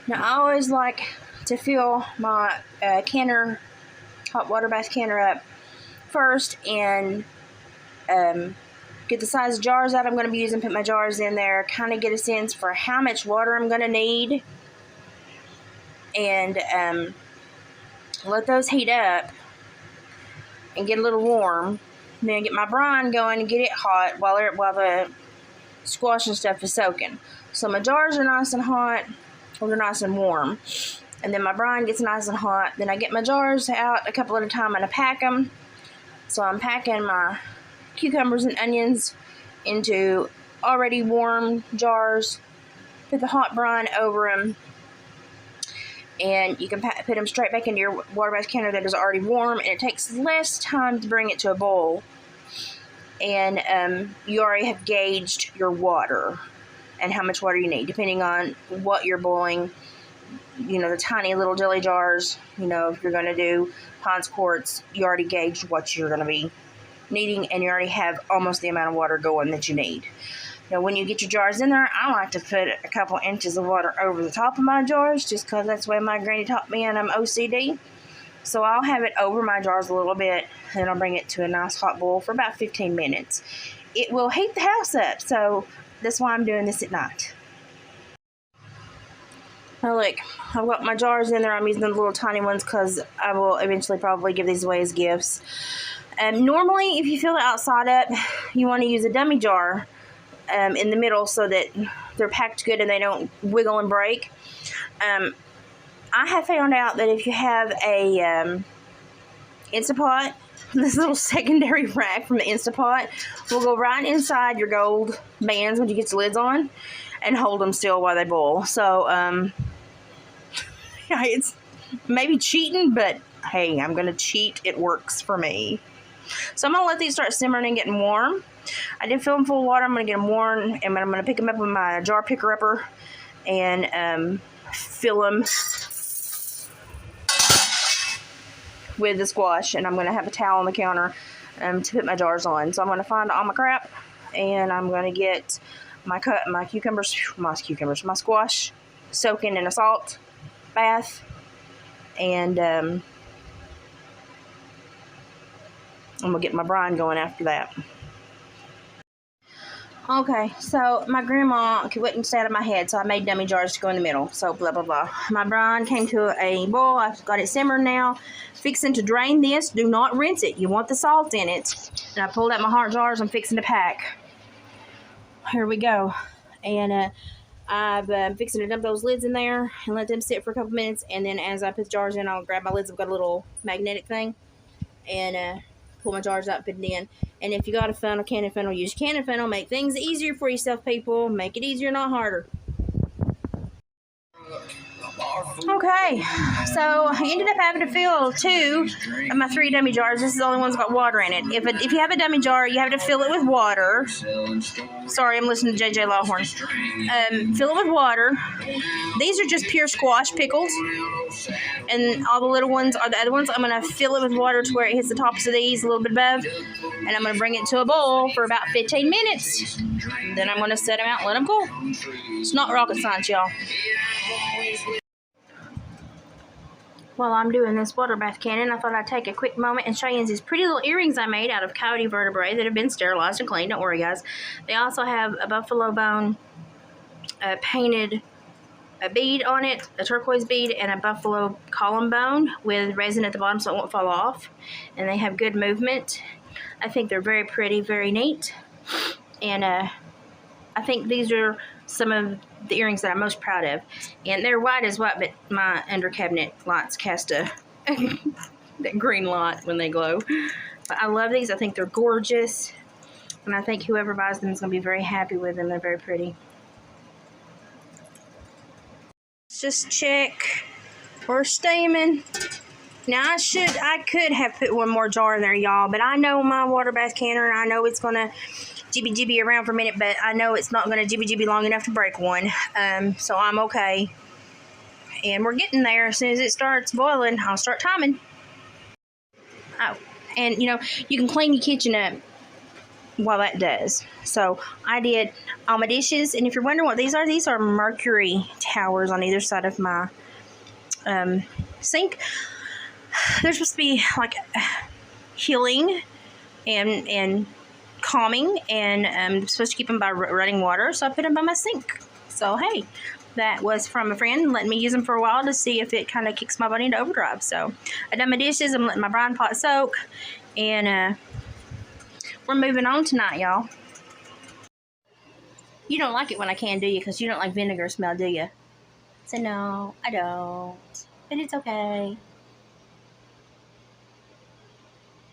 Now I always like to fill my canner, hot water bath canner up first and get the size of jars that I'm going to be using, put my jars in there, kind of get a sense for how much water I'm going to need, and let those heat up and get a little warm. And then get my brine going and get it hot while the squash and stuff is soaking. So my jars are nice and hot, or they're nice and warm. And then my brine gets nice and hot. Then I get my jars out a couple at a time and I pack them. So I'm packing my cucumbers and onions into already warm jars, put the hot brine over them, and you can put them straight back into your water bath canner that is already warm, and it takes less time to bring it to a boil. And you already have gauged your water and how much water you need, depending on what you're boiling. You know, the tiny little jelly jars, you know, if you're going to do Pond's quarts, you already gauged what you're going to be needing, and you already have almost the amount of water going that you need. Now, when you get your jars in there, I like to put a couple inches of water over the top of my jars, just because that's the way my granny taught me, and I'm OCD. So I'll have it over my jars a little bit, and I'll bring it to a nice hot boil for about 15 minutes. It will heat the house up, so that's why I'm doing this at night. Now look, I've got my jars in there. I'm using the little tiny ones because I will eventually probably give these away as gifts. Normally, if you fill the outside up, you want to use a dummy jar in the middle so that they're packed good and they don't wiggle and break. I have found out that if you have a Instapot, this little secondary rack from the Instapot will go right inside your gold bands when you get the lids on and hold them still while they boil. So, yeah, it's maybe cheating, but hey, I'm going to cheat. It works for me. So I'm going to let these start simmering and getting warm. I did fill them full of water. I'm going to get them warm, and I'm going to pick them up with my jar picker-upper and fill them with the squash. And I'm going to have a towel on the counter to put my jars on. So I'm going to find all my crap, and I'm going to get my squash soaking in a salt bath, and I'm going to get my brine going after that. Okay, so my grandma wouldn't stay out of my head, so I made dummy jars to go in the middle. So blah, blah, blah. My brine came to a boil. I've got it simmered now. Fixing to drain this. Do not rinse it. You want the salt in it. And I pulled out my hot jars. I'm fixing to pack. Here we go. And I'm fixing to dump those lids in there and let them sit for a couple minutes. And then as I put the jars in, I'll grab my lids. I've got a little magnetic thing. And pull my jars out, put it in. And if you got a funnel, cannon funnel, use cannon funnel. Make things easier for yourself, people. Make it easier, not harder. Okay, so I ended up having to fill 2 of my 3 dummy jars. This is the only one that's got water in it. If you have a dummy jar, you have to fill it with water. Sorry, I'm listening to JJ Lawhorn. Fill it with water. These are just pure squash pickled. And all the little ones are the other ones. I'm going to fill it with water to where it hits the tops of these a little bit above. And I'm going to bring it to a boil for about 15 minutes. Then I'm going to set them out and let them cool. It's not rocket science, y'all. While I'm doing this water bath cannon, I thought I'd take a quick moment and show you these pretty little earrings I made out of coyote vertebrae that have been sterilized and cleaned. Don't worry, guys. They also have a buffalo bone painted a bead on it, a turquoise bead, and a buffalo column bone with resin at the bottom so it won't fall off. And they have good movement. I think they're very pretty, very neat. And I think these are some of the earrings that I'm most proud of. And they're white as white, but my under cabinet lights cast a that green light when they glow. But I love these. I think they're gorgeous. And I think whoever buys them is going to be very happy with them. They're very pretty. Let's just check for stamen. Now I could have put one more jar in there, y'all, but I know my water bath canner, and I know it's gonna jibby around for a minute, but I know it's not gonna jibby long enough to break one. So I'm okay. And we're getting there. As soon as it starts boiling, I'll start timing. Oh, and you know, you can clean your kitchen up while that does. So I did all my dishes, and if you're wondering what these are mercury towers on either side of my sink. They're supposed to be like healing and calming, and I'm supposed to keep them by running water, so I put them by my sink. So hey, that was from a friend letting me use them for a while to see if it kind of kicks my body into overdrive. So I done my dishes. I'm letting my brine pot soak, and we're moving on tonight, y'all. You don't like it when I can, do you? Because you don't like vinegar smell, do you? So no, I don't. But it's okay.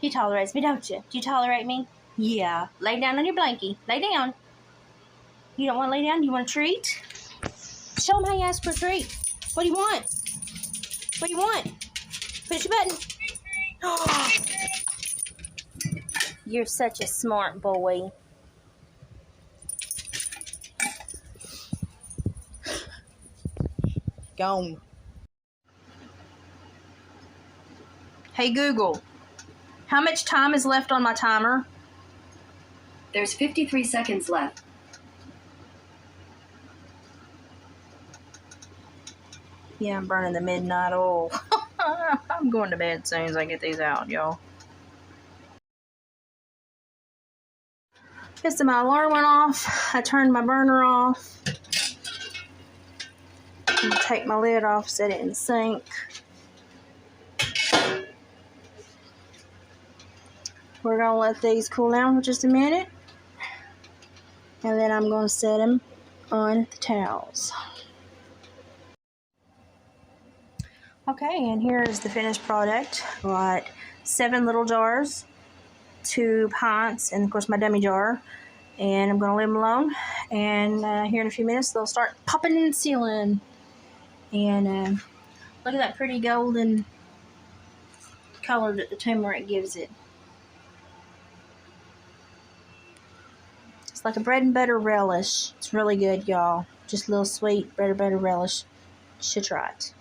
You tolerate me, don't you? Do you tolerate me? Yeah. Lay down on your blankie. Lay down. You don't want to lay down? You want a treat? Show them how you ask for a treat. What do you want? What do you want? Push your button. Oh, you're such a smart boy. Gone. Hey Google, how much time is left on my timer? There's 53 seconds left. Yeah, I'm burning the midnight oil. I'm going to bed as soon as I get these out, y'all. Just my alarm went off. I turned my burner off. I'm gonna take my lid off, set it in the sink. We're gonna let these cool down for just a minute, and then I'm gonna set them on the towels. Okay, and here is the finished product. Got 7 little jars, 2 pints, and of course my dummy jar. And I'm gonna leave them alone. And here in a few minutes, they'll start popping and sealing. And look at that pretty golden color that the turmeric gives it. It's like a bread and butter relish. It's really good, y'all. Just a little sweet bread and butter relish. You should try it.